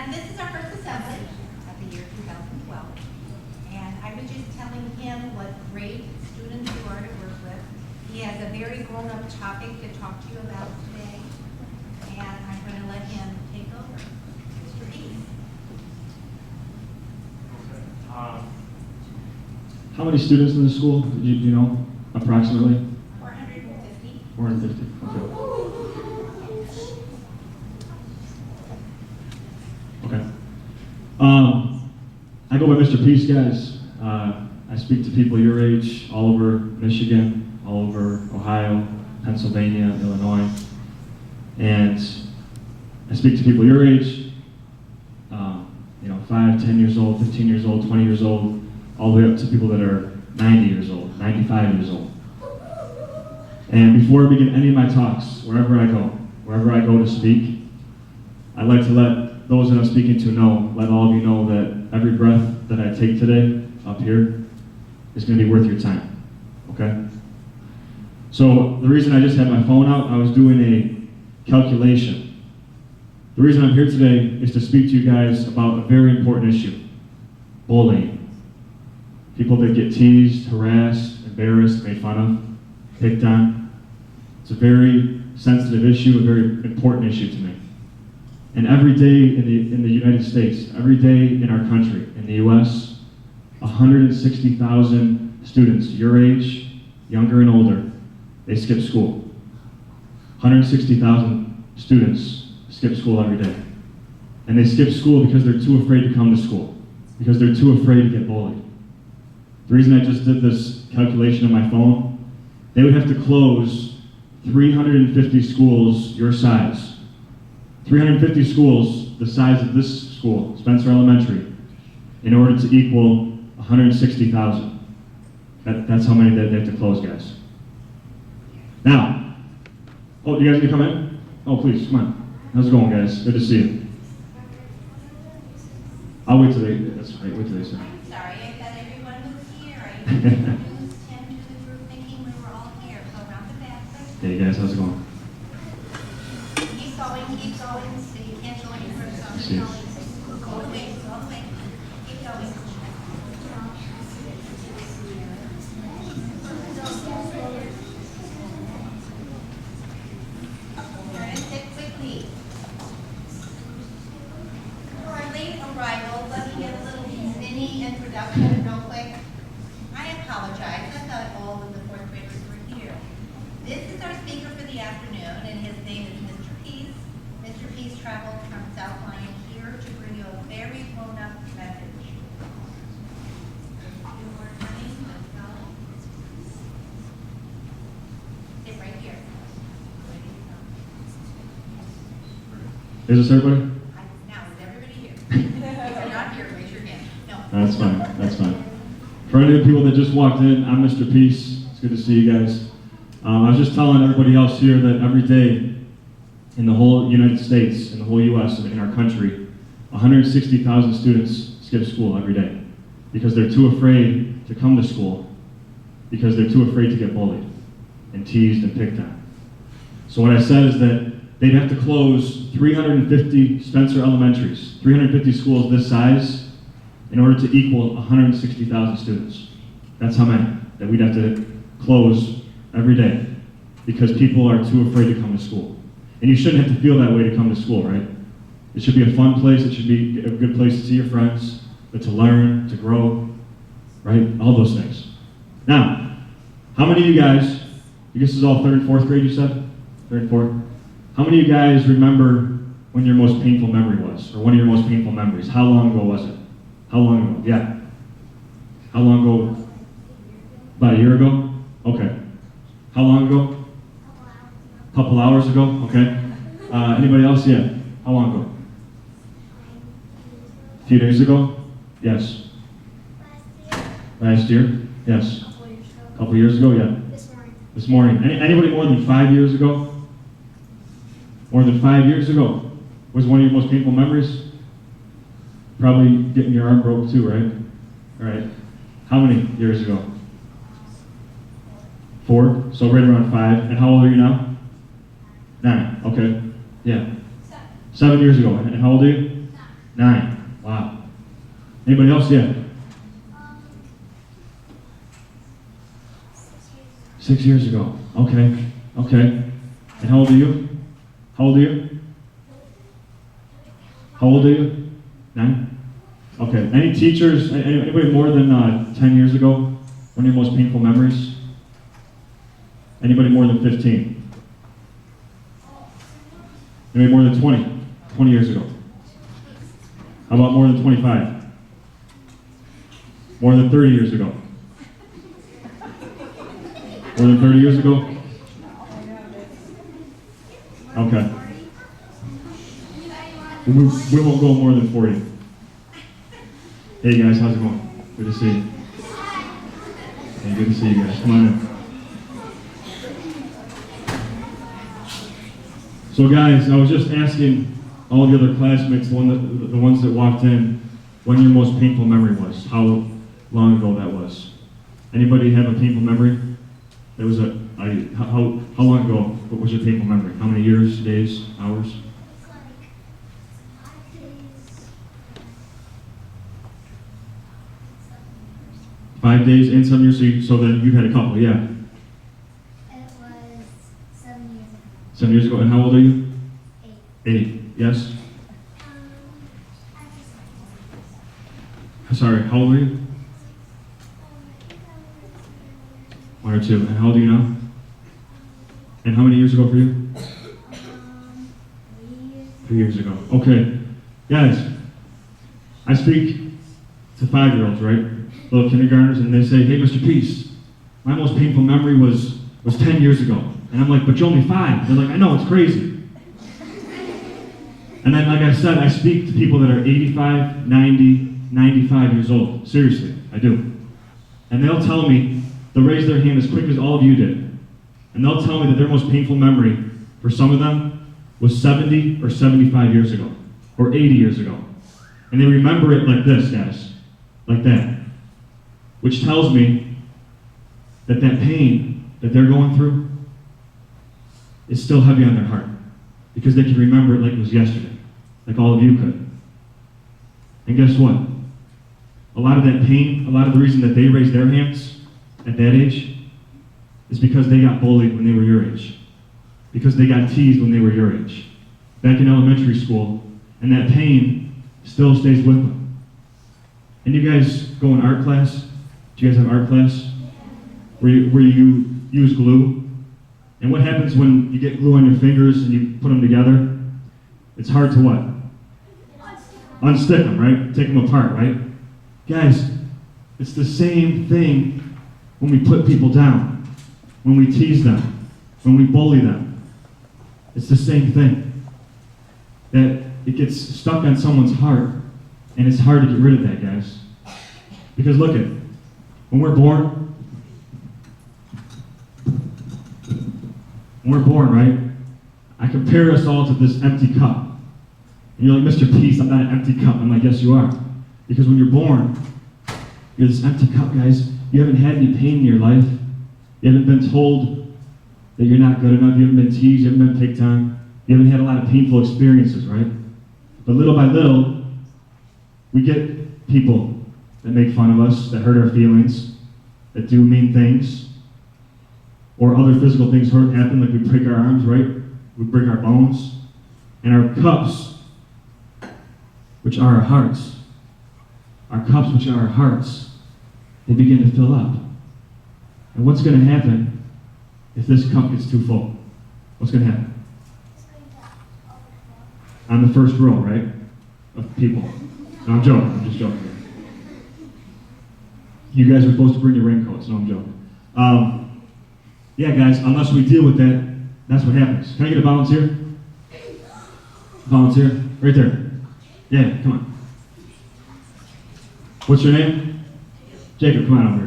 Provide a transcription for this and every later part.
And this is our first assembly of the year 2012. And I was just telling him what great students you are to work with. He has a very grown-up topic to talk to you about today. And I'm going to let him take over. Mr. Peace. How many students in the school, do you know, approximately? 450. 450, okay. Okay. I go by Mr. Peace, guys. I speak to people your age, all over Michigan, all over Ohio, Pennsylvania, Illinois. And I speak to people your age, 5, 10 years old, 15 years old, 20 years old, all the way up to people that are 90 years old, 95 years old. And before I begin any of my talks, wherever I go to speak, I'd like to let those that I'm speaking to know, let all of you know that every breath that I take today up here is going to be worth your time, okay? So the reason I just had my phone out, I was doing a calculation. The reason I'm here today is to speak to you guys about a very important issue, bullying. People that get teased, harassed, embarrassed, made fun of, picked on. It's a very sensitive issue, a very important issue to me. And every day in the United States, every day in our country, in the US, 160,000 students your age, younger and older, they skip school. 160,000 students skip school every day. And they skip school because they're too afraid to come to school, because they're too afraid to get bullied. The reason I just did this calculation on my phone, they would have to close 350 schools your size. 350 schools the size of this school, Spencer Elementary, in order to equal 160,000. That's how many they have to close, guys. Now, oh, you guys need to come in? Oh, please, come on. How's it going, guys? Good to see you. I'll wait till that's right, wait till they say. I'm sorry, I thought everyone was here. I introduced him to the group thinking we were all here. So around the back, please. Hey guys, how's it going? Keep going, so you can't go any further. See. All the way, keep going. Turn and sit quickly. For our late arrival, let me get a little mini introduction real quick. I apologize, I thought all of the fourth graders were here. This is our speaker for the afternoon, and his name is Mr. Peace. Mr. Peace traveled from South Lyon here to bring you a very grown-up message. You were running, let's go. Sit right here. Is this everybody? Now, is everybody here? If you're not here, raise your hand. No. That's fine, that's fine. For any of the people that just walked in, I'm Mr. Peace. It's good to see you guys. I was just telling everybody else here that every day in the whole United States, in the whole US, in our country, 160,000 students skip school every day because they're too afraid to come to school, because they're too afraid to get bullied and teased and picked on. So what I said is that they'd have to close 350 Spencer Elementaries, 350 schools this size, in order to equal 160,000 students. That's how many that we'd have to close every day because people are too afraid to come to school. And you shouldn't have to feel that way to come to school, right? It should be a fun place, it should be a good place to see your friends, but to learn, to grow, right? All those things. Now, how many of you guys, I guess this is all third and fourth grade you said? Third and fourth? How many of you guys remember when your most painful memory was, or one of your most painful memories? How long ago was it? How long ago? Yeah. How long ago? About a year ago? Okay. How long ago? A couple hours ago? Okay. Anybody else? Yeah. How long ago? A few days ago? Yes. Last year? Yes. A couple years ago? Yeah. This morning. Anybody more than 5 years ago? More than 5 years ago? Was one of your most painful memories? Probably getting your arm broke too, right? All right. How many years ago? 4, so right around 5. And how old are you now? 9, okay. Yeah. 7 years ago. And how old are you? 9. Wow. Anybody else? Yeah. 6 years ago. Okay. Okay. And how old are you? How old are you? How old are you? 9? Okay. Any teachers, anybody more than 10 years ago? One of your most painful memories? Anybody more than 15? Anybody more than 20? 20 years ago? How about more than 25? More than 30 years ago? More than 30 years ago? Okay. We won't go more than 40. Hey guys, how's it going? Good to see you. Hey, good to see you guys. Come on in. So guys, I was just asking all the other classmates, the ones that walked in, when your most painful memory was, how long ago that was. Anybody have a painful memory? That was how long ago? What was your painful memory? How many years, days, hours? 5 days and some years. So then you've had a couple, yeah. It was 7 years ago. 7 years ago. And how old are you? 8. 8. Yes. I was Sorry. How old are you? 1 or 2. And how old are you now? And how many years ago for you? 3 years ago. Okay. Guys, I speak to 5-year-olds, right? Little kindergartners, and they say, hey, Mr. Peace, my most painful memory was 10 years ago. And I'm like, but you're only 5. They're like, I know, it's crazy. And then, like I said, I speak to people that are 85, 90, 95 years old. Seriously, I do. And they'll tell me, they'll raise their hand as quick as all of you did. And they'll tell me that their most painful memory, for some of them, was 70 or 75 years ago, or 80 years ago. And they remember it like this, guys, like that. Which tells me that that pain that they're going through is still heavy on their heart, because they can remember it like it was yesterday, like all of you could. And guess what? A lot of that pain, a lot of the reason that they raised their hands at that age is because they got bullied when they were your age, because they got teased when they were your age, back in elementary school, and that pain still stays with them. And you guys go in art class? Do you guys have art class? Where you use glue? And what happens when you get glue on your fingers and you put them together? It's hard to what? Unstick them, right? Take them apart, right? Guys, it's the same thing when we put people down, when we tease them, when we bully them. It's the same thing. That it gets stuck on someone's heart, and it's hard to get rid of that, guys. Because look at it. When we're born, right? I compare us all to this empty cup. And you're like, Mr. Peace, I'm not an empty cup. I'm like, yes, you are. Because when you're born, you're this empty cup, guys. You haven't had any pain in your life. You haven't been told that you're not good enough. You haven't been teased. You haven't been picked on. You haven't had a lot of painful experiences, right? But little by little, we get people that make fun of us, that hurt our feelings, that do mean things, or other physical things happen, like we break our arms, right? We break our bones. And our cups, which are our hearts, they begin to fill up. And what's going to happen if this cup gets too full? What's going to happen? On the first row, right, of people. No, I'm joking. I'm just joking. You guys are supposed to bring your raincoats. No, I'm joking. Yeah, guys, unless we deal with that, that's what happens. Can I get a volunteer? Volunteer? Right there. Yeah, come on. What's your name? Jacob, come on over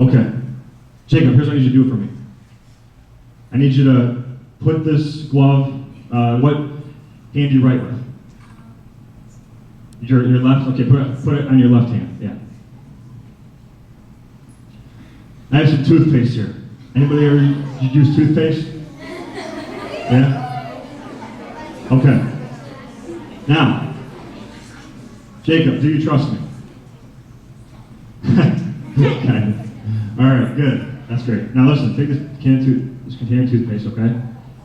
here. Okay. Jacob, here's what I need you to do for me. I need you to put this glove, what hand do you write with? Your left? Okay, put it on your left hand, yeah. I have some toothpaste here. Anybody ever use toothpaste? Yeah? Okay. Now, Jacob, do you trust me? Okay. All right, good. That's great. Now listen, take this container of toothpaste, okay?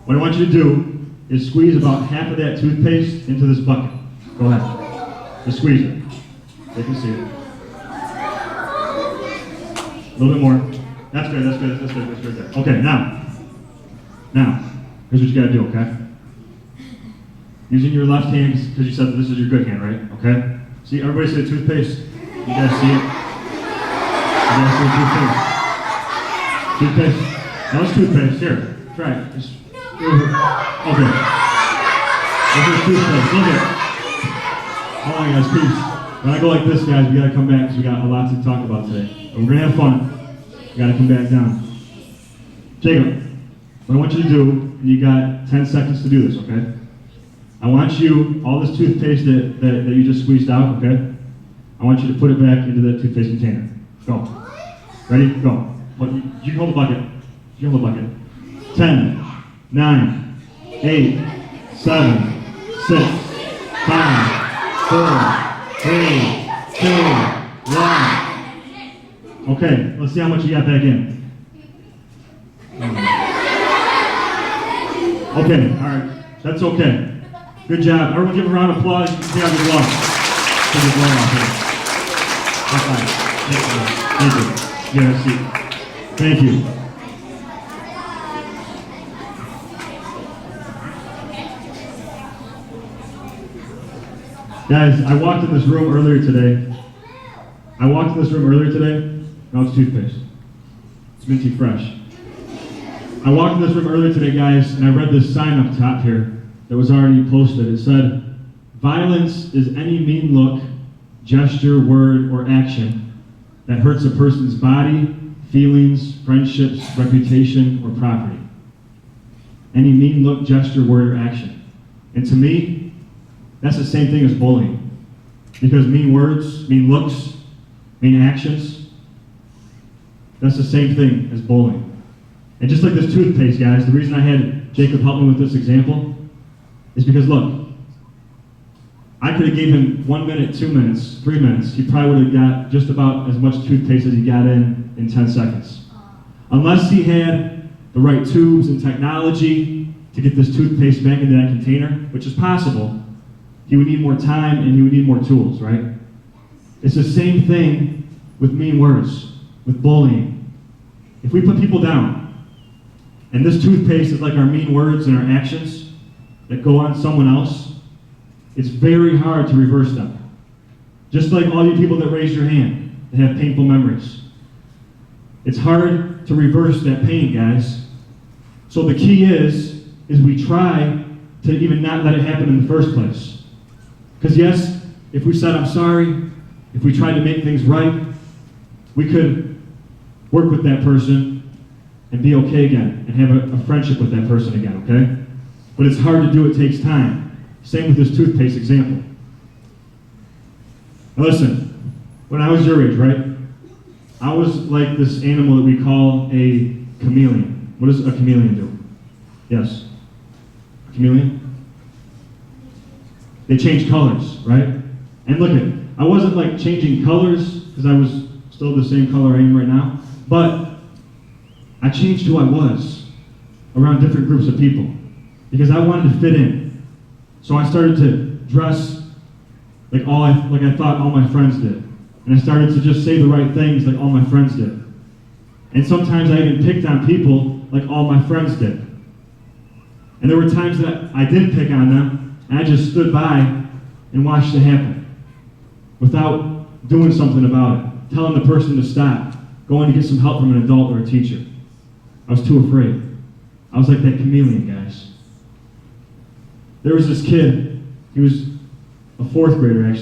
What I want you to do is squeeze about half of that toothpaste into this bucket. Go ahead. Just squeeze it. They can see it. A little bit more. That's good, that's good, that's good, that's good. There. Okay, now, here's what you gotta do, okay? Using your left hand, because you said that this is your good hand, right? Okay? See, everybody say toothpaste. You guys see it? You guys see toothpaste? Toothpaste. That was toothpaste. Here, try it. Just, okay. This is toothpaste. Look at it. Hold on, guys, peace. When I go like this, guys, we gotta come back because we got a lot to talk about today. But we're gonna have fun. We gotta come back down. Jacob, what I want you to do, and you got 10 seconds to do this, okay? I want you, all this toothpaste that you just squeezed out, okay? I want you to put it back into the toothpaste container. Go. Ready? Go. You can hold the bucket. You can hold the bucket. 10, 9, 8, 7, 6, 5, 4, 3, 2, 1. Okay, let's see how much you got back in. Okay, all right. That's okay. Good job. Everyone give a round of applause. You can see how good luck. Take your glove off here. High five. Thank you. Yeah, that's it. Thank you. Guys, I walked in this room earlier today. Now it's toothpaste. It's minty fresh. I walked in this room earlier today, guys, and I read this sign up top here that was already posted. It said, "Violence is any mean look, gesture, word, or action that hurts a person's body, feelings, friendships, reputation, or property." Any mean look, gesture, word, or action. And to me, that's the same thing as bullying. Because mean words, mean looks, mean actions, that's the same thing as bullying. And just like this toothpaste, guys, the reason I had Jacob help me with this example is because, look, I could have gave him 1 minute, 2 minutes, 3 minutes. He probably would have got just about as much toothpaste as he got in 10 seconds. Unless he had the right tubes and technology to get this toothpaste back into that container, which is possible, he would need more time and he would need more tools, right? It's the same thing with mean words, with bullying. If we put people down, and this toothpaste is like our mean words and our actions that go on someone else, it's very hard to reverse them. Just like all you people that raised your hand that have painful memories. It's hard to reverse that pain, guys. So the key is we try to even not let it happen in the first place. Because yes, if we said, "I'm sorry," if we tried to make things right, we could work with that person and be okay again, and have a friendship with that person again, okay? But it's hard to do, it takes time. Same with this toothpaste example. Now listen, when I was your age, right, I was like this animal that we call a chameleon. What does a chameleon do? Yes? A chameleon? They change colors, right? And look at, I wasn't like changing colors, because I was still the same color I am right now, but I changed who I was around different groups of people because I wanted to fit in. So I started to dress like I thought all my friends did. And I started to just say the right things like all my friends did. And sometimes I even picked on people like all my friends did. And there were times that I did pick on them, and I just stood by and watched it happen without doing something about it, telling the person to stop, going to get some help from an adult or a teacher. I was too afraid. I was like that chameleon, guys. There was this kid, he was a fourth grader. And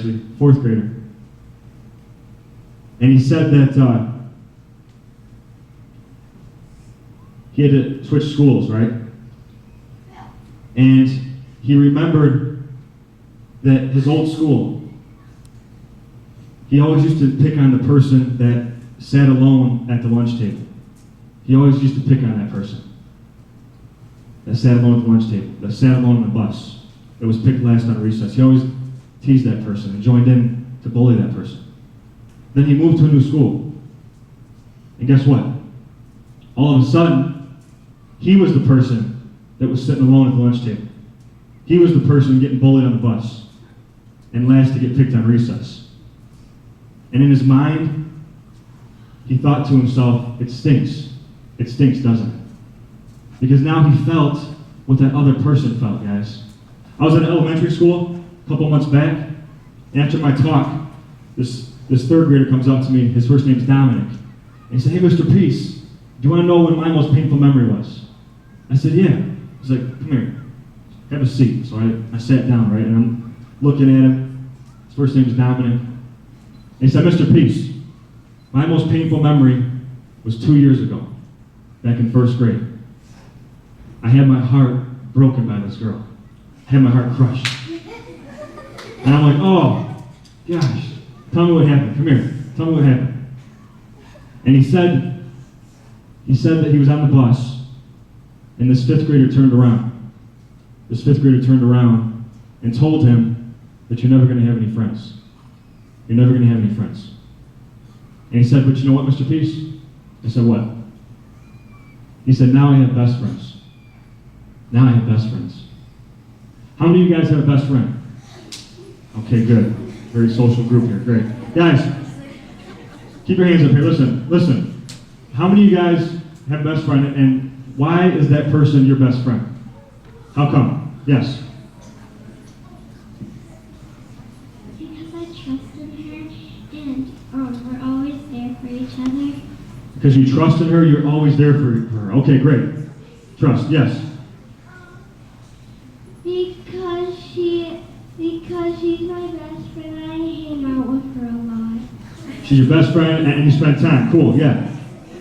he said that he had to switch schools, right? And he remembered that his old school, he always used to pick on the person that sat alone at the lunch table. He always used to pick on that person that sat alone at the lunch table, that sat alone on the bus, that was picked last on recess. He always teased that person and joined in to bully that person. Then he moved to a new school. And guess what? All of a sudden, he was the person that was sitting alone at the lunch table. He was the person getting bullied on the bus and last to get picked on recess. And in his mind, he thought to himself, it stinks. It stinks, doesn't it? Because now he felt what that other person felt, guys. I was at elementary school a couple months back, and after my talk, this third grader comes up to me. His first name's Dominic. And he said, hey, Mr. Peace, do you want to know when my most painful memory was? I said, yeah. He's like, come here, have a seat. So I sat down, right, and I'm looking at him. His first name is Dominic. And he said, Mr. Peace, my most painful memory was 2 years ago, back in first grade. I had my heart broken by this girl. I had my heart crushed. And I'm like, oh, gosh, tell me what happened. Come here, tell me what happened. And he said that he was on the bus, and this fifth grader turned around. This fifth grader turned around and told him that you're never going to have any friends. You're never going to have any friends. And he said, but you know what, Mr. Peace? I said, what? He said, now I have best friends. Now I have best friends. How many of you guys have a best friend? Okay, good. Very social group here. Great. Guys, keep your hands up here. Listen. How many of you guys have a best friend, and why is that person your best friend? How come? Yes. Because I trust in her, and we're always there for each other. Because you trust in her, you're always there for her. Okay, great. Trust, yes. Because she's my best friend, and I hang out with her a lot. She's your best friend, and you spend time. Cool, yeah.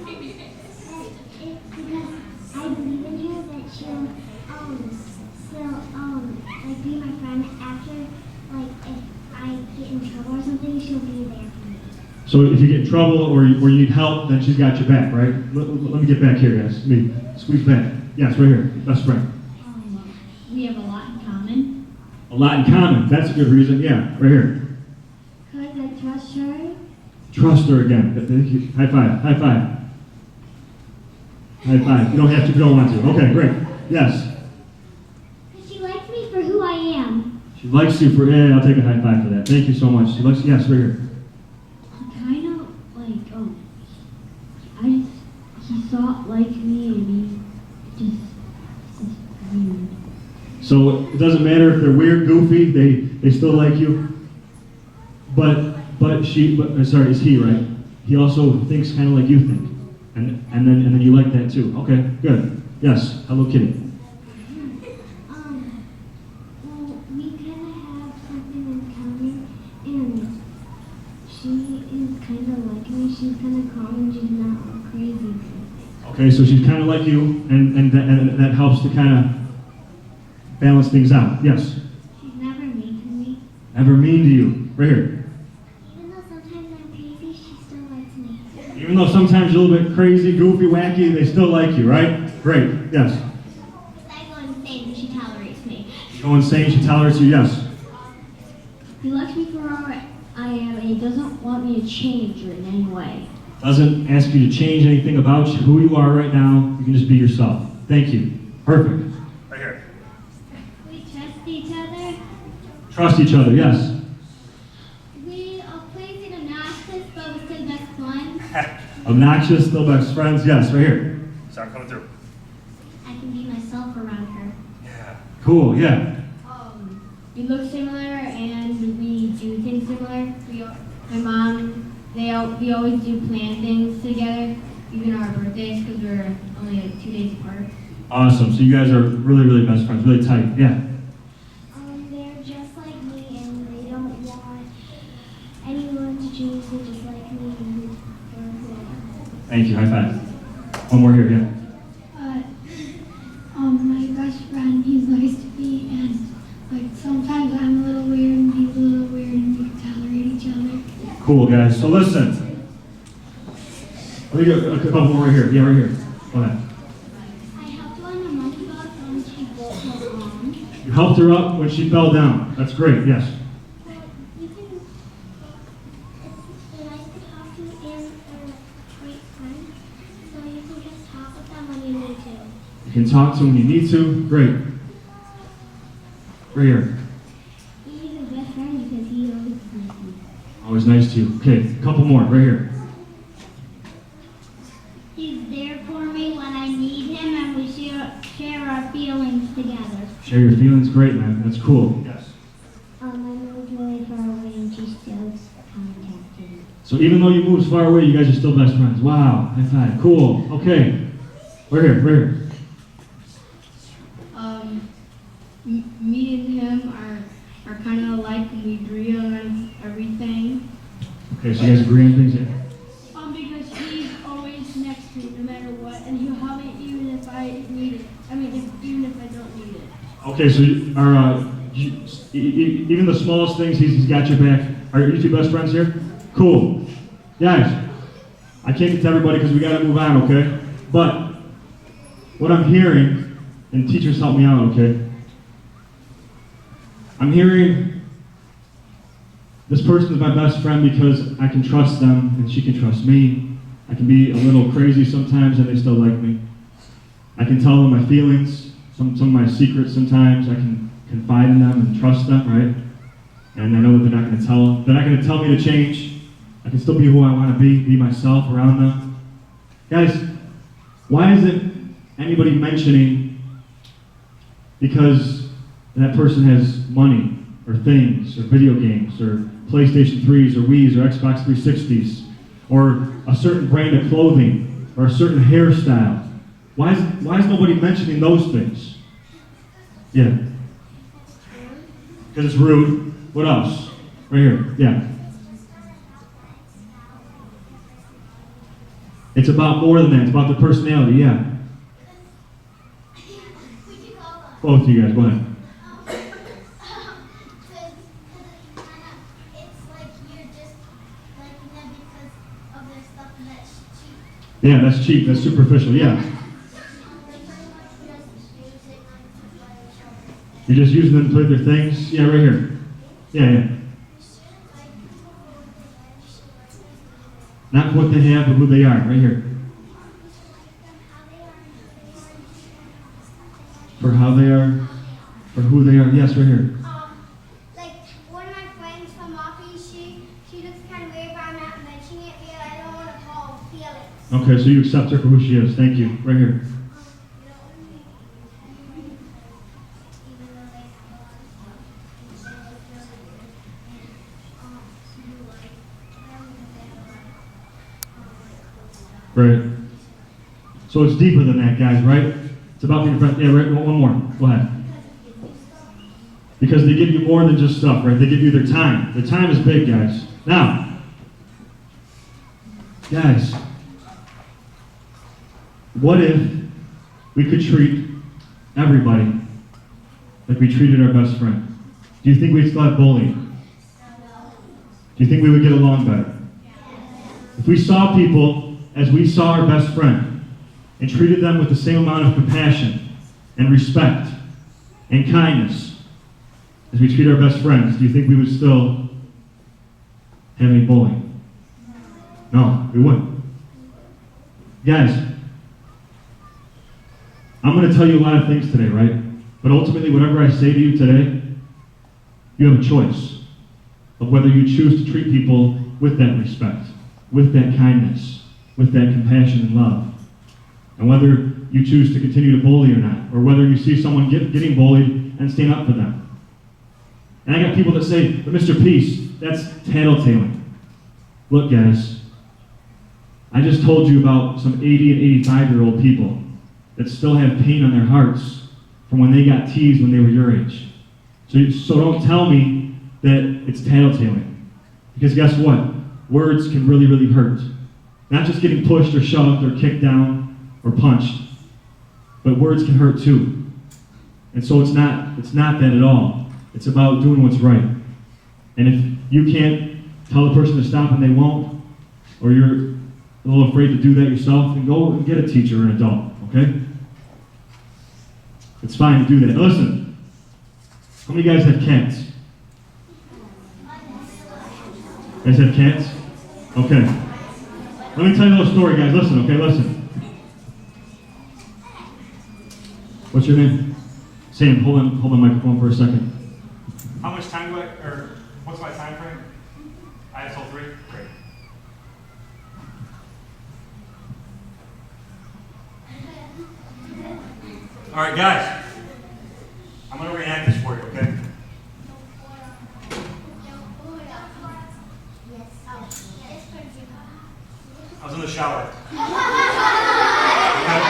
Because I believe in her that she'll like be my friend after, like if I get in trouble or something, she'll be there for me. So if you get in trouble or you need help, then she's got your back, right? Let me get back here, guys. Let me squeeze back. Yes, right here. Best friend. We have a lot in common. A lot in common. That's a good reason. Yeah, right here. Because I trust her. Trust her again. Thank you. High five. High five. High five. You don't have to if you don't want to. Okay, great. Yes. Because she likes me for who I am. She likes you for, yeah, I'll take a high five for that. Thank you so much. She likes, yes, right here. Kind of like, he saw like me and he just weird. So it doesn't matter if they're weird, goofy, they still like you. But it's he, right? He also thinks kind of like you think. And then you like that too. Okay, good. Yes, Hello Kitty. Well, we kind of have something in common, and she is kind of like me. She's kind of calm and she's not all crazy. Okay, so she's kind of like you, and that helps to kind of balance things out. Yes. She's never mean to me. Never mean to you. Right here. Even though sometimes I'm crazy, she still likes me. Even though sometimes you're a little bit crazy, goofy, wacky, they still like you, right? Great. Yes. I go insane and she tolerates me. You go insane, she tolerates you. Yes. He likes me for who I am, and he doesn't want me to change in any way. Doesn't ask you to change anything about who you are right now. You can just be yourself. Thank you. Perfect. Right here. We trust each other. Trust each other. Yes. We are playing obnoxious, but we're still best friends. Obnoxious, still best friends. Yes, right here. Sorry, coming through. I can be myself around her. Yeah. Cool. Yeah. We look similar and we do things similar. My mom, we always do plan things together, even our birthdays, because we're only like 2 days apart. Awesome. So you guys are really, really best friends. Really tight. Yeah. They're just like me, and they don't want anyone to choose. They're just like me. And Thank you. High five. One more here. Yeah. My best friend, he's nice to me, and like sometimes I'm a little weird and he's a little weird, and we tolerate each other. Cool, guys. So listen. Let me get a couple more right here. Yeah, right here. Go ahead. I helped her on the monkey bus when she fell down. You helped her up when she fell down. That's great. Yes. Well, you can You can talk to when you need to. Great. Right here. He's his best friend because he always likes me. Always nice to you. Okay, a couple more. Right here. He's there for me when I need him, and we share our feelings together. Share your feelings. Great, man. That's cool. Yes. I moved really far away, and she still contacted me. So even though you moved far away, you guys are still best friends. Wow. High five. Cool. Okay. Right here. Right here. Me and him are kind of alike, and we agree on everything. Okay, so you guys agree on things? Yeah. Because he's always next to me no matter what, and he'll help me even if I need it. Even if I don't need it. Okay, so even the smallest things, he's got your back. Are you two best friends here? Cool. Guys, I can't get to everybody because we got to move on, okay? But what I'm hearing, and teachers help me out, okay? I'm hearing this person is my best friend because I can trust them and she can trust me. I can be a little crazy sometimes and they still like me. I can tell them my feelings, some of my secrets sometimes. I can confide in them and trust them, right? And I know that they're not going to tell me to change. I can still be who I want to be myself around them. Guys, why isn't anybody mentioning because that person has money or things or video games or PlayStation 3s or Wii's or Xbox 360s or a certain brand of clothing or a certain hairstyle? Why is nobody mentioning those things? Yeah. Because it's rude. What else? Right here. Yeah. It's about more than that. It's about the personality. Yeah. Both of you guys. Go ahead. Yeah, that's cheap. That's superficial. Yeah. You're just using them to play their things? Yeah, right here. Yeah. Not what they have, but who they are. Right here. For how they are, for who they are. Yes, right here. Like one of my friends from office, she looks kind of weird, but I'm not mentioning it because I don't want to call feelings. Okay, so you accept her for who she is. Thank you. Right here. Right. So it's deeper than that, guys, right? It's about being friends. Yeah, right. One more. Go ahead. Because they give you more than just stuff, right? They give you their time. Their time is big, guys. Now, guys, what if we could treat everybody like we treated our best friend? Do you think we'd still have bullying? Do you think we would get along better? If we saw people as we saw our best friend and treated them with the same amount of compassion and respect and kindness as we treat our best friends, do you think we would still have any bullying? No, we wouldn't. Guys, I'm going to tell you a lot of things today, right? But ultimately, whatever I say to you today, you have a choice of whether you choose to treat people with that respect, with that kindness, with that compassion and love, and whether you choose to continue to bully or not, or whether you see someone getting bullied and stand up for them. And I got people that say, but Mr. Peace, that's tattletaling. Look, guys, I just told you about some 80 and 85-year-old people that still have pain on their hearts from when they got teased when they were your age. So don't tell me that it's tattletaling. Because guess what? Words can really, really hurt. Not just getting pushed or shoved or kicked down or punched, but words can hurt too. And so it's not that at all. It's about doing what's right. And if you can't tell a person to stop and they won't, or you're a little afraid to do that yourself, then go and get a teacher or an adult, okay? It's fine to do that. Now listen, how many of you guys have cats? You guys have cats? Okay. Let me tell you a little story, guys. Listen, okay, listen. What's your name? Sam, hold on the microphone for a second. How much time what's my time frame? I have till 3? Great. All right, guys. I'm going to reenact this for you, okay? I was in the shower. Okay?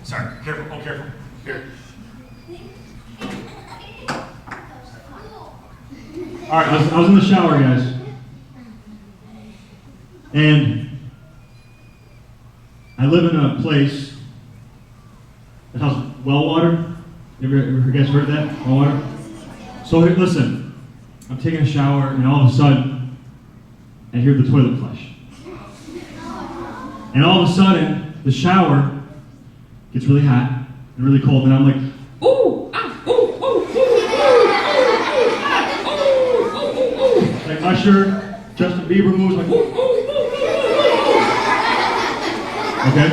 Sorry, careful. Oh, careful. Here. All right, I was in the shower, guys. And I live in a place that has well water. You guys heard of that? Well water? So here, listen, I'm taking a shower and all of a sudden, I hear the toilet flush. And all of a sudden, the shower gets really hot and really cold, and I'm like, ooh, ah, ooh, ooh, ooh, ooh, ah, ooh, ooh, ooh, ooh. Like Usher, Justin Bieber moves, like, ooh, ooh, ooh, ooh. Okay?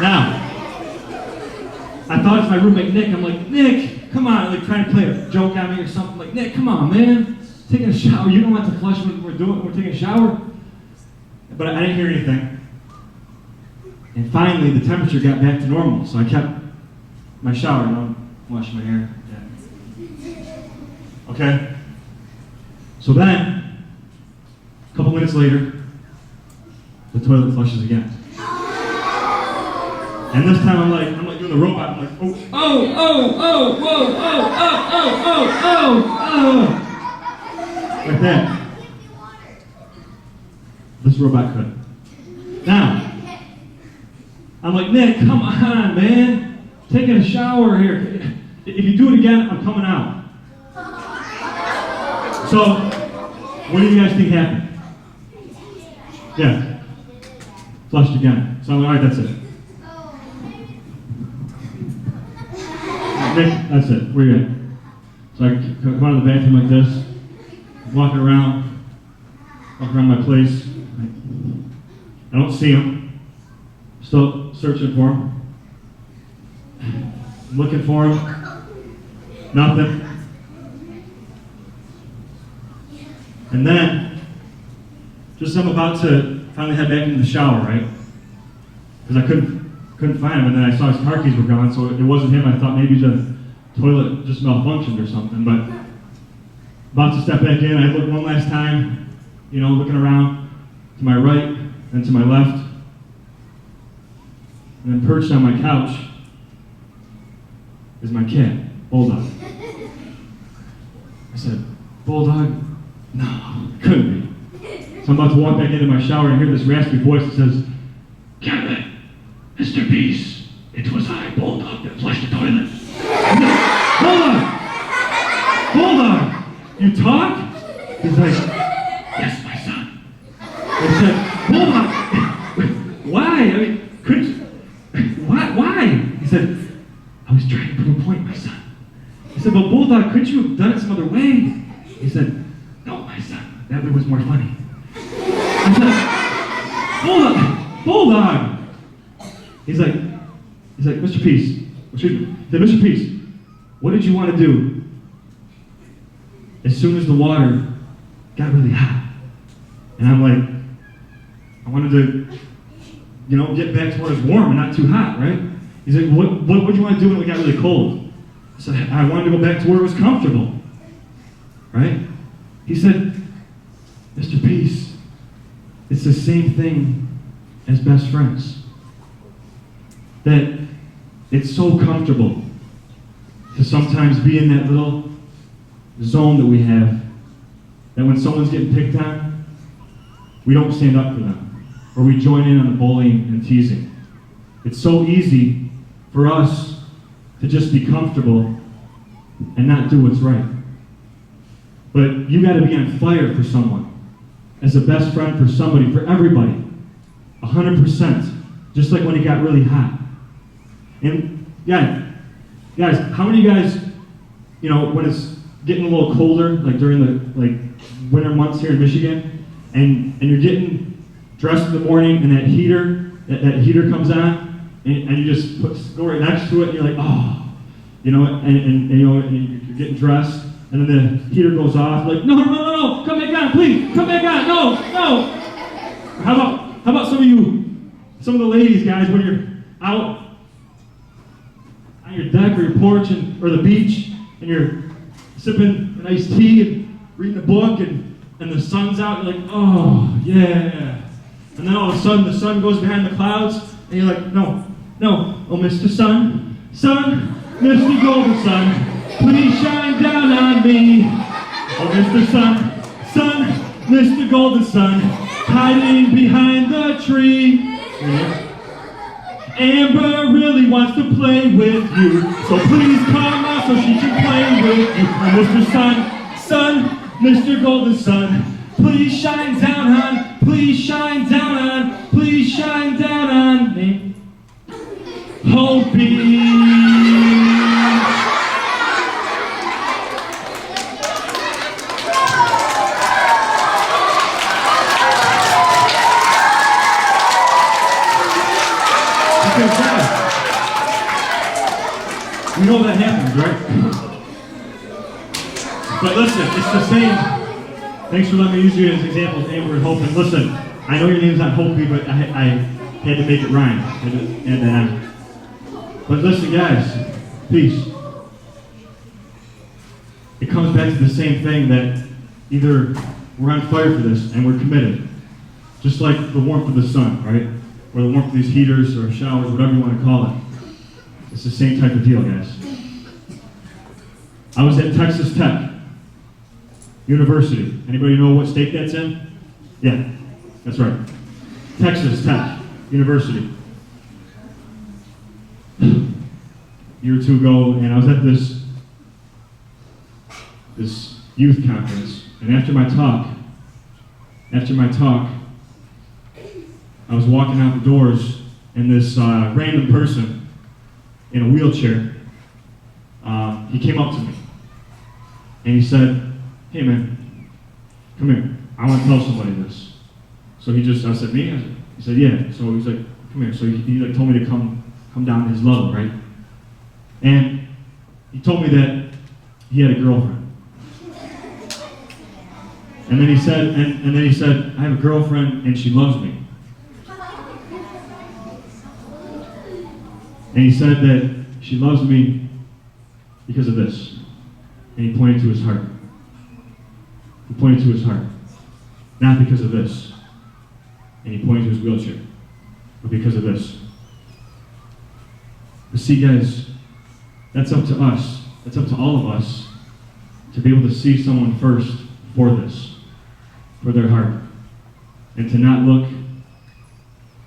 Now, I thought it's my roommate Nick. I'm like, Nick, come on, like trying to play a joke on me or something. Like, Nick, come on, man. Taking a shower. You don't have to flush when we're taking a shower. But I didn't hear anything. And finally, the temperature got back to normal. So I kept my shower. I'm washing my hair. Yeah. Okay? So then, a couple minutes later, the toilet flushes again. And this time I'm like doing the robot. I'm like, oh, like that. This robot could. Now, I'm like, Nick, come on, man. Taking a shower here. If you do it again, I'm coming out. So, what do you guys think happened? Yeah. Flushed again. So I'm like, all right, that's it. Nick, that's it. Where you at? So I come out of the bathroom like this, walking around my place. I don't see him. Still searching for him. I'm looking for him. Nothing. And then, just as I'm about to finally head back into the shower, right? Because I couldn't find him, and then I saw his car keys were gone, so it wasn't him. I thought maybe the toilet just malfunctioned or something, but about to step back in, I look one last time, looking around to my right and to my left, and then perched on my couch is my cat, Bulldog. I said, Bulldog? No, it couldn't be. So I'm about to walk back into my shower and hear this raspy voice that says, Kevin, Mr. Peace, it was I, Bulldog, that flushed the toilet. Bulldog, you talk? He's like, yes, my son. I said, Bulldog, why? I mean, couldn't you? Why? He said, I was trying to prove a point, my son. I said, but Bulldog, couldn't you have done it some other way? He said, no, my son, that way was more funny. I said, Bulldog. He's like, Mr. Peace. He said, Mr. Peace, what did you want to do as soon as the water got really hot? And I'm like, I wanted to, get back to where it's warm and not too hot, right? He's like, what did you want to do when it got really cold? I said, I wanted to go back to where it was comfortable, right? He said, Mr. Peace, it's the same thing as best friends. That it's so comfortable to sometimes be in that little zone that we have, that when someone's getting picked on, we don't stand up for them, or we join in on the bullying and teasing. It's so easy for us to just be comfortable and not do what's right. But you got to be on fire for someone, as a best friend for somebody, for everybody, 100%, just like when it got really hot. And yeah, guys, how many of you guys, when it's getting a little colder, like during the winter months here in Michigan, and you're getting dressed in the morning and that heater that heater comes on, and you just go right next to it, and you're like, oh, you know, and you know, and you're getting dressed, and then the heater goes off, like, no, come back on, please, come back on, no. How about some of the ladies, guys, when you're out on your deck or your porch or the beach, and you're sipping a nice tea and reading a book, and the sun's out, you're like, oh, yeah. And then all of a sudden, the sun goes behind the clouds, and you're like, no, oh, Mr. Sun, Mr. Golden Sun, please shine down on me. Oh, Mr. Sun, Mr. Golden Sun, hiding behind the tree. Yeah. Amber really wants to play with you, so please come out so she can play with you. Oh, Mr. Sun, Mr. Golden Sun, please shine down on, please shine down on, please shine down on me. Hopi. You know that happens, right? But listen, it's the same. Thanks for letting me use you as examples, Amber and Hope. And listen, I know your name's not Hopi, but I had to make it rhyme. But listen, guys, peace. It comes back to the same thing, that either we're on fire for this and we're committed, just like the warmth of the sun, right? Or the warmth of these heaters or showers, whatever you want to call it. It's the same type of deal, guys. I was at Texas Tech University. Anybody know what state that's in? Yeah, that's right. Texas Tech University. A year or two ago, and I was at this youth conference, and after my talk, I was walking out the doors, and this random person in a wheelchair, he came up to me, and he said, "Hey man, come here, I want to tell somebody this." So I said, "Me?" He said, "Yeah." So he's like, "Come here." So he like told me to come down to his level, right? And he told me that he had a girlfriend. And then he said, "I have a girlfriend and she loves me." And he said that she loves me because of this. And he pointed to his heart. He pointed to his heart. Not because of this. And he pointed to his wheelchair. But because of this. But see, guys, that's up to us. That's up to all of us to be able to see someone first for this, for their heart, and to not look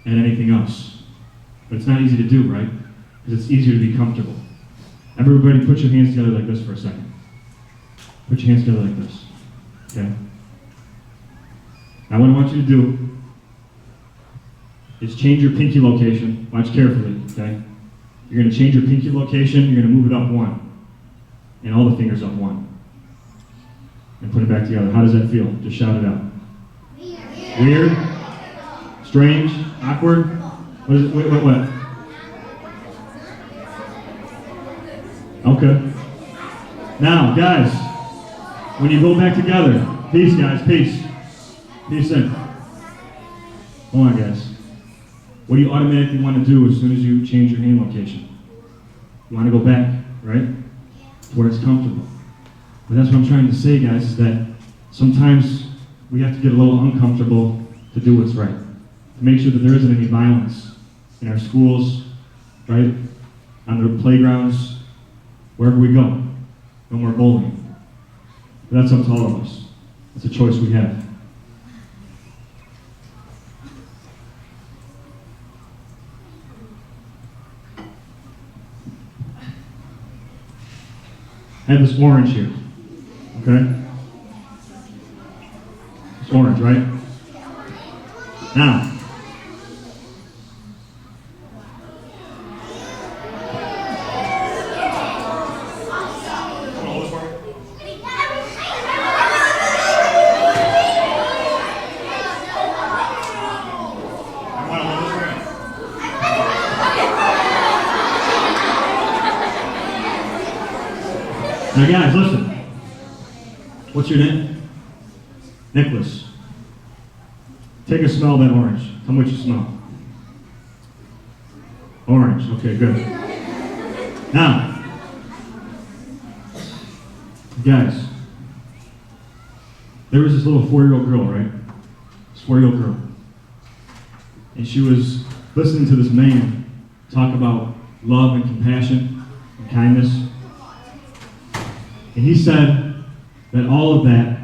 at anything else. But it's not easy to do, right? Because it's easier to be comfortable. Everybody put your hands together like this for a second. Put your hands together like this. Okay? Now what I want you to do is change your pinky location. Watch carefully, okay? You're going to change your pinky location, you're going to move it up one. And all the fingers up one. And put it back together. How does that feel? Just shout it out. Weird? Strange? Awkward? What is it? What? Okay. Now, guys, when you go back together, peace, guys, peace. Peace in. Hold on, guys. What do you automatically want to do as soon as you change your hand location? You want to go back, right? To where it's comfortable. But that's what I'm trying to say, guys, is that sometimes we have to get a little uncomfortable to do what's right. To make sure that there isn't any violence in our schools, right? On the playgrounds, wherever we go. No more bullying. But that's up to all of us. That's a choice we have. I have this orange here. Okay? It's orange, right? Now, Now guys, listen. What's your name? Nicholas. Take a smell of that orange. Tell me what you smell. Orange. Okay, good. Now, guys, there was this little 4-year-old girl, right? This 4-year-old girl. And she was listening to this man talk about love and compassion and kindness. And he said that all of that,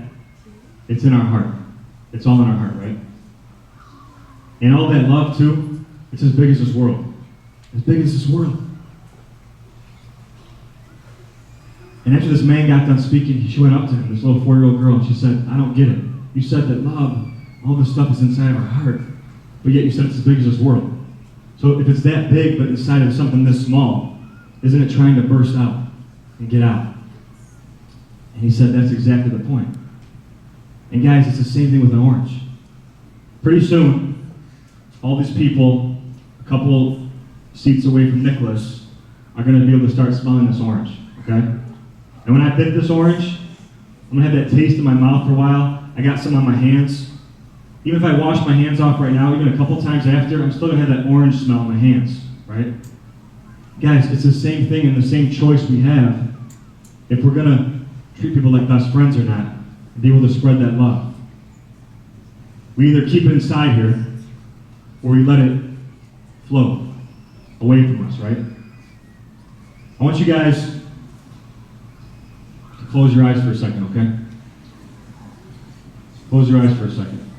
it's in our heart. It's all in our heart, right? And all that love, too, it's as big as this world. As big as this world. And after this man got done speaking, she went up to him, this little 4-year-old girl, and she said, I don't get it. You said that love, all this stuff is inside of our heart, but yet you said it's as big as this world. So if it's that big, but inside of something this small, isn't it trying to burst out and get out? And he said, that's exactly the point. And guys, it's the same thing with an orange. Pretty soon, all these people, a couple seats away from Nicholas, are going to be able to start smelling this orange, okay? And when I bit this orange, I'm going to have that taste in my mouth for a while. I got some on my hands. Even if I wash my hands off right now, even a couple times after, I'm still going to have that orange smell in my hands, right? Guys, it's the same thing and the same choice we have if we're going to treat people like best friends or not, and be able to spread that love. We either keep it inside here, or we let it flow away from us, right? I want you guys to close your eyes for a second, okay? Close your eyes for a second.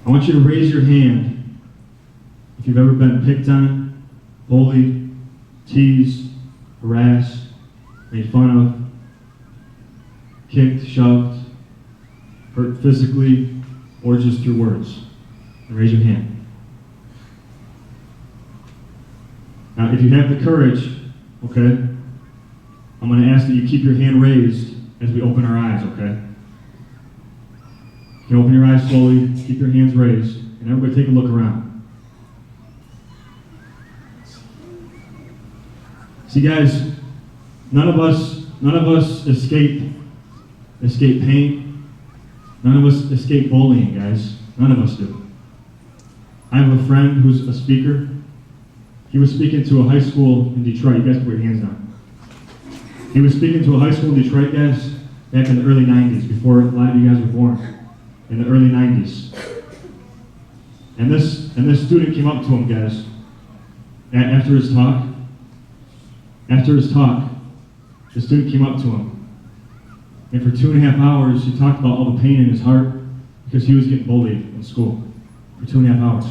I want you to raise your hand if you've ever been picked on, bullied, teased, harassed, made fun of, kicked, shoved, hurt physically, or just through words. And raise your hand. Now, if you have the courage, okay, I'm going to ask that you keep your hand raised as we open our eyes, okay? You can open your eyes slowly, keep your hands raised, and everybody take a look around. See, guys, none of us escape pain. None of us escape bullying, guys. None of us do. I have a friend who's a speaker. He was speaking to a high school in Detroit. You guys can put your hands down. He was speaking to a high school in Detroit, guys, back in the early 90s, before a lot of you guys were born. In the early 90s. And this student came up to him, guys, after his talk. After his talk, the student came up to him. And for 2.5 hours, he talked about all the pain in his heart because he was getting bullied in school for 2.5 hours.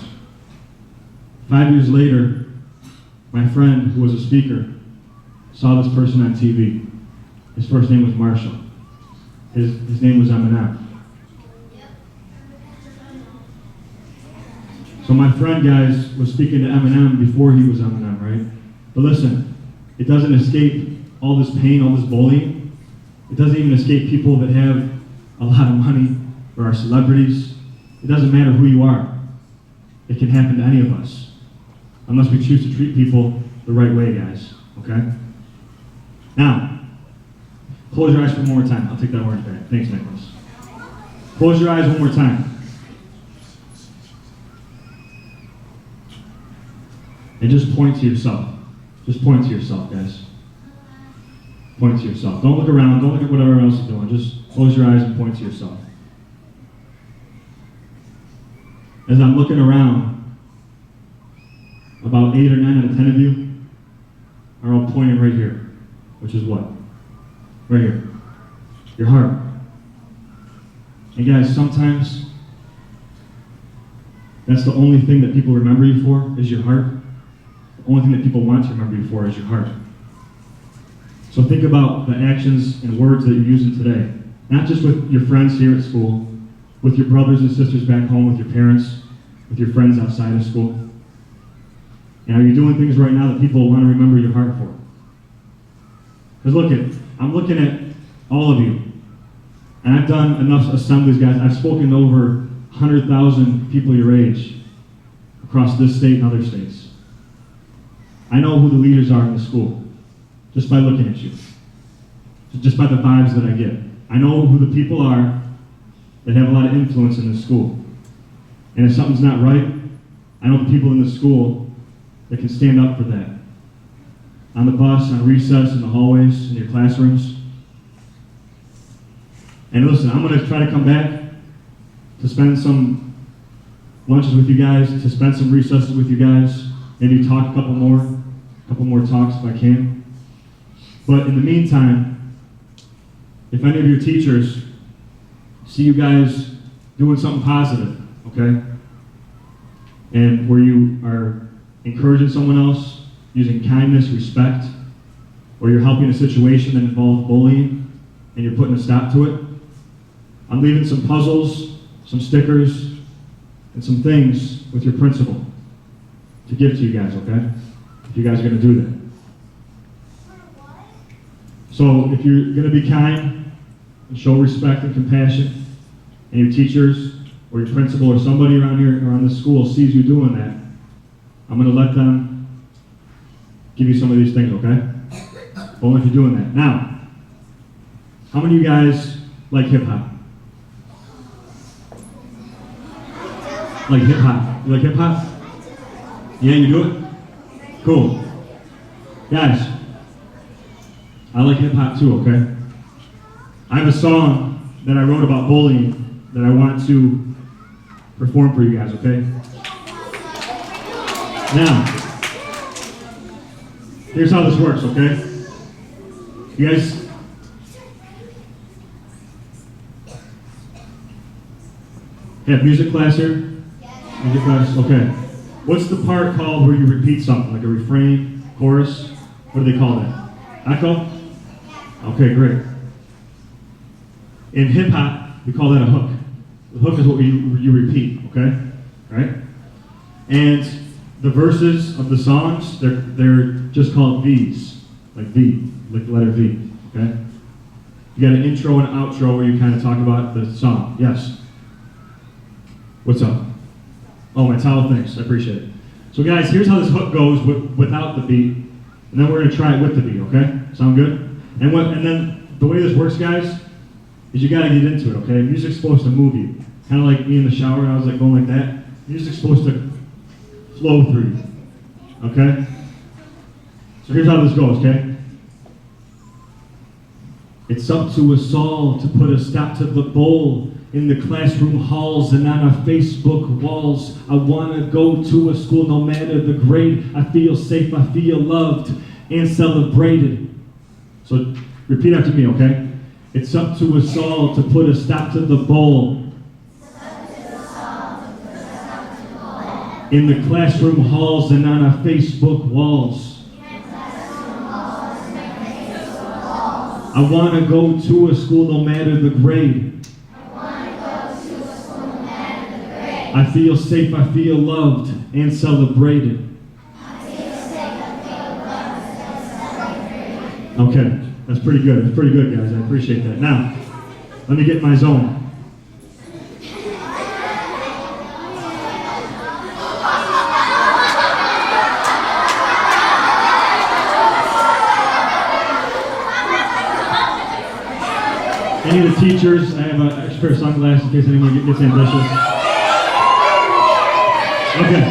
5 years later, my friend, who was a speaker, saw this person on TV. His first name was Marshall. His name was Eminem. So my friend, guys, was speaking to Eminem before he was Eminem, right? But listen, it doesn't escape all this pain, all this bullying. It doesn't even escape people that have a lot of money or are celebrities. It doesn't matter who you are. It can happen to any of us, unless we choose to treat people the right way, guys, okay? Now, close your eyes for one more time. I'll take that orange back. Thanks, Nicholas. Close your eyes one more time. And just point to yourself. Just point to yourself, guys. Point to yourself. Don't look around. Don't look at what everyone else is doing. Just close your eyes and point to yourself. As I'm looking around, about 8 or 9 out of 10 of you are all pointing right here, which is what? Right here. Your heart. And guys, sometimes that's the only thing that people remember you for is your heart. The only thing that people want to remember you for is your heart. So think about the actions and words that you're using today. Not just with your friends here at school, with your brothers and sisters back home, with your parents, with your friends outside of school. And are you doing things right now that people want to remember your heart for? Because I'm looking at all of you. And I've done enough assemblies, guys. I've spoken to over 100,000 people your age across this state and other states. I know who the leaders are in the school, just by looking at you. Just by the vibes that I get. I know who the people are that have a lot of influence in the school. And if something's not right, I know the people in the school that can stand up for that. On the bus, on recess, in the hallways, in your classrooms. And listen, I'm going to try to come back to spend some lunches with you guys, to spend some recesses with you guys, maybe talk a couple more talks if I can. But in the meantime, if any of your teachers see you guys doing something positive, okay, and where you are encouraging someone else, using kindness, respect, or you're helping a situation that involves bullying, and you're putting a stop to it, I'm leaving some puzzles, some stickers, and some things with your principal to give to you guys, okay? If you guys are going to do that. So if you're going to be kind and show respect and compassion, and your teachers or your principal or somebody around here around the school sees you doing that, I'm going to let them give you some of these things, okay? Only if you're doing that. Now, how many of you guys like hip-hop? Like hip-hop? You like hip-hop? Yeah, you do it? Cool. Guys, I like hip-hop too, okay? I have a song that I wrote about bullying that I want to perform for you guys, okay? Now, here's how this works, okay? You guys, have music class here? Music class, okay. What's the part called where you repeat something, like a refrain, chorus? What do they call that? Echo? Okay, great. In hip hop, we call that a hook. The hook is what you repeat, okay? Right? And the verses of the songs, they're just called V's, like V, like the letter V, okay? You got an intro and an outro where you kind of talk about the song. Yes? What's up? Oh, my towel, thanks, I appreciate it. So guys, here's how this hook goes without the beat, and then we're gonna try it with the beat, okay? Sound good? And then the way this works, guys, is you gotta get into it, okay? Music's supposed to move you. Kind of like me in the shower, I was like going like that. Music's supposed to flow through you, okay? So here's how this goes, okay? It's up to us all to put a stop to the bull in the classroom halls and on our Facebook walls. I want to go to a school no matter the grade. I feel safe, I feel loved and celebrated. So repeat after me, okay? It's up to us all to put a stop to the bull in the classroom halls and on our Facebook walls. I want to go to a school no matter the grade. I feel safe, I feel loved and celebrated. Okay, that's pretty good. That's pretty good, guys. I appreciate that. Now, let me get in my zone. Any of the teachers, I have an extra pair of sunglasses in case anyone gets ambitious. Okay,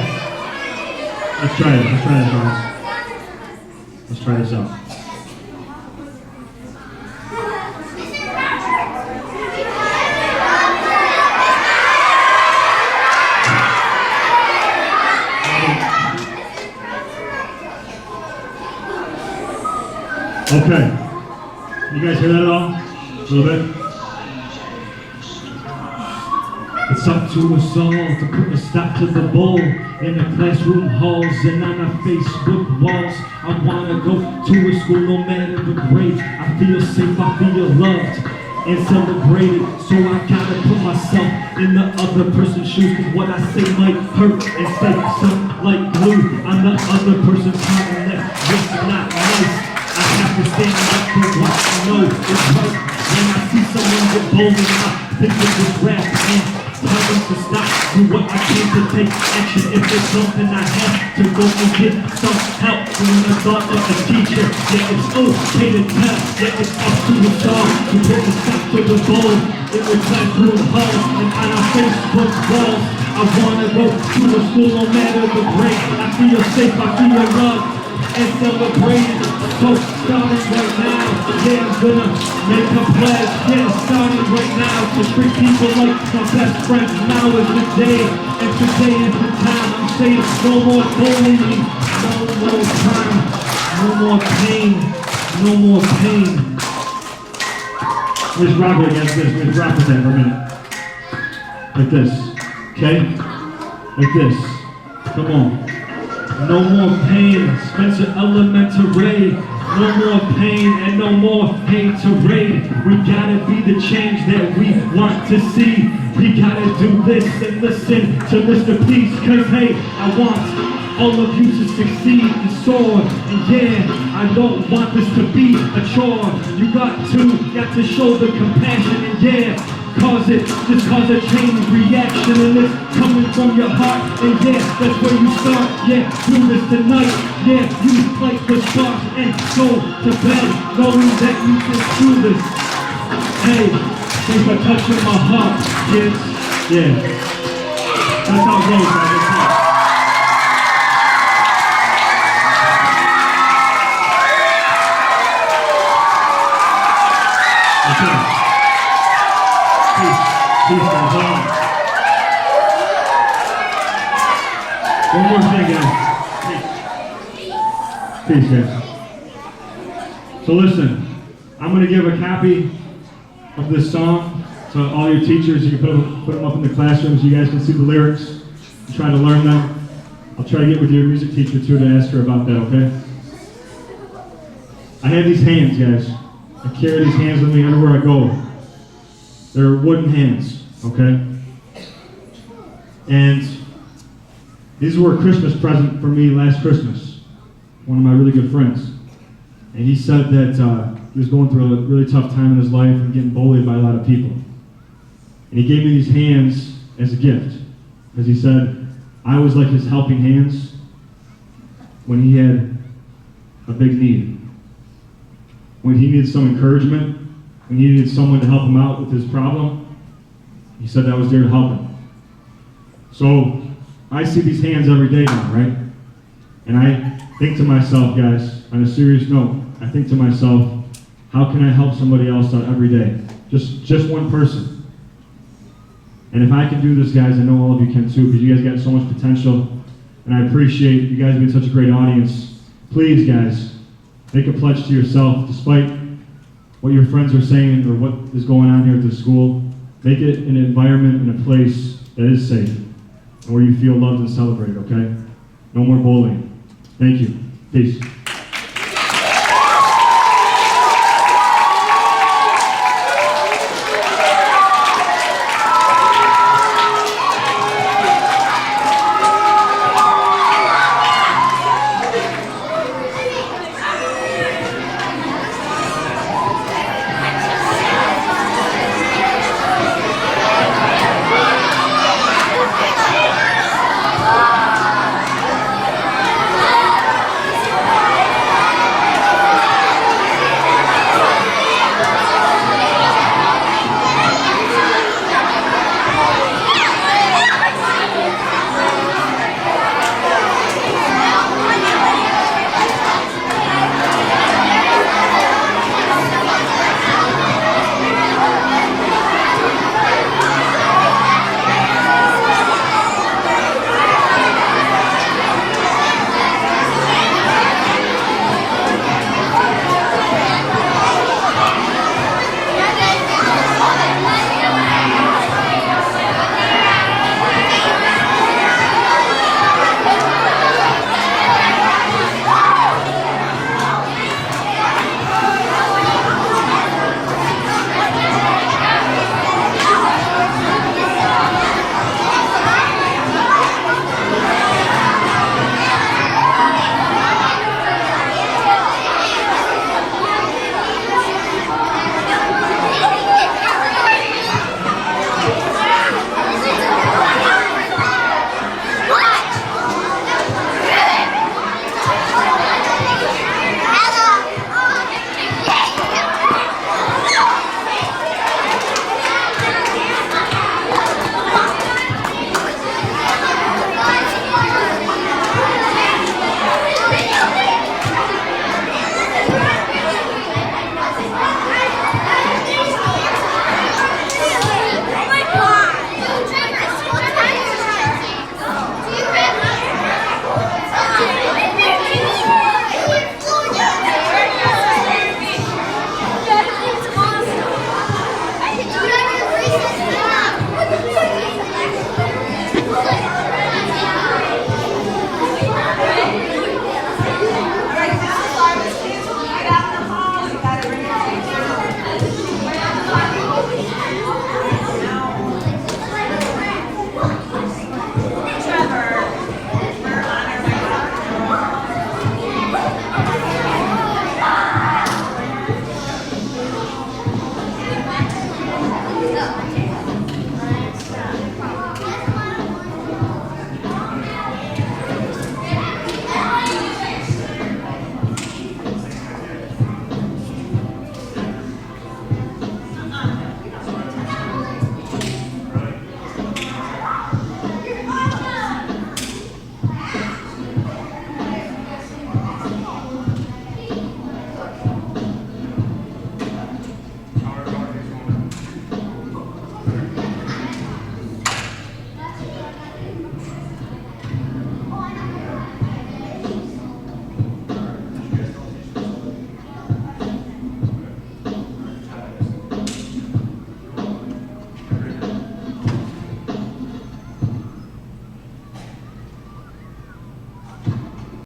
let's try it. Let's try this, guys. Let's try this out. Okay, you guys hear that at all? A little bit? It's up to us all to put a stop to the bull in the classroom halls and on our Facebook walls. I want to go to a school no matter the grade. I feel safe, I feel loved and celebrated. So I gotta put myself in the other person's shoes, cause what I say might hurt and say something like glue. I'm the other person's heart and that's just not nice. I have to stand up for what I know is right. When I see someone get bold enough, think of this rap and tell them to stop. do what I can to take action. If it's something I have to go and get some help from the thought of a teacher. Yeah, it's okay to tell. Yeah, it's up to the star to put the stop to the ball. It will clap through the halls and on our Facebook walls. I wanna go to a school no matter the grade. I feel safe, I feel loved and celebrated. So starting right now, yeah, I'm gonna make a pledge. Yeah, starting right now to treat people like my best friends. Now is the day, and today is the time. I'm saying no more bullying, no more crime, no more pain, no more pain. Let's rock it against this. Let's rock with that for a minute. Like this, okay? Like this. Come on. No more pain, Spencer Elementary. No more pain and no more haterade. We gotta be the change that we want to see. We gotta do this and listen to Mr. Peace. Cause hey, I want all of you to succeed and soar. And yeah, I don't want this to be a chore. You got to show the compassion and yeah, just cause a chain reaction, and it's coming from your heart, and yeah, that's where you start. Yeah, do this tonight. Yeah, you light the spark and go to bed knowing that you can do this. Hey, thanks for touching my heart, kids. Yeah, that's how it goes, guys. Okay. Peace, guys. One more thing, guys. Peace, guys. So listen, I'm going to give a copy of this song to all your teachers. You can put them up in the classrooms. You guys can see the lyrics and try to learn them. I'll try to get with your music teacher too to ask her about that, okay? I have these hands, guys. I carry these hands with me everywhere I go. They're wooden hands, okay? And these were a Christmas present for me last Christmas. One of my really good friends. And he said that he was going through a really tough time in his life and getting bullied by a lot of people. And he gave me these hands as a gift. Because he said, I was like his helping hands when he had a big need. When he needed some encouragement, when he needed someone to help him out with his problem, he said I was there to help him. So I see these hands every day now, right? And I think to myself, guys, on a serious note, I think to myself, how can I help somebody else out every day? Just one person. And if I can do this, guys, I know all of you can too, because you guys got so much potential, and I appreciate you guys being such a great audience. Please, guys, make a pledge to yourself, despite what your friends are saying or what is going on here at the school. Make it an environment and a place that is safe and where you feel loved and celebrated, okay? No more bullying. Thank you. Peace.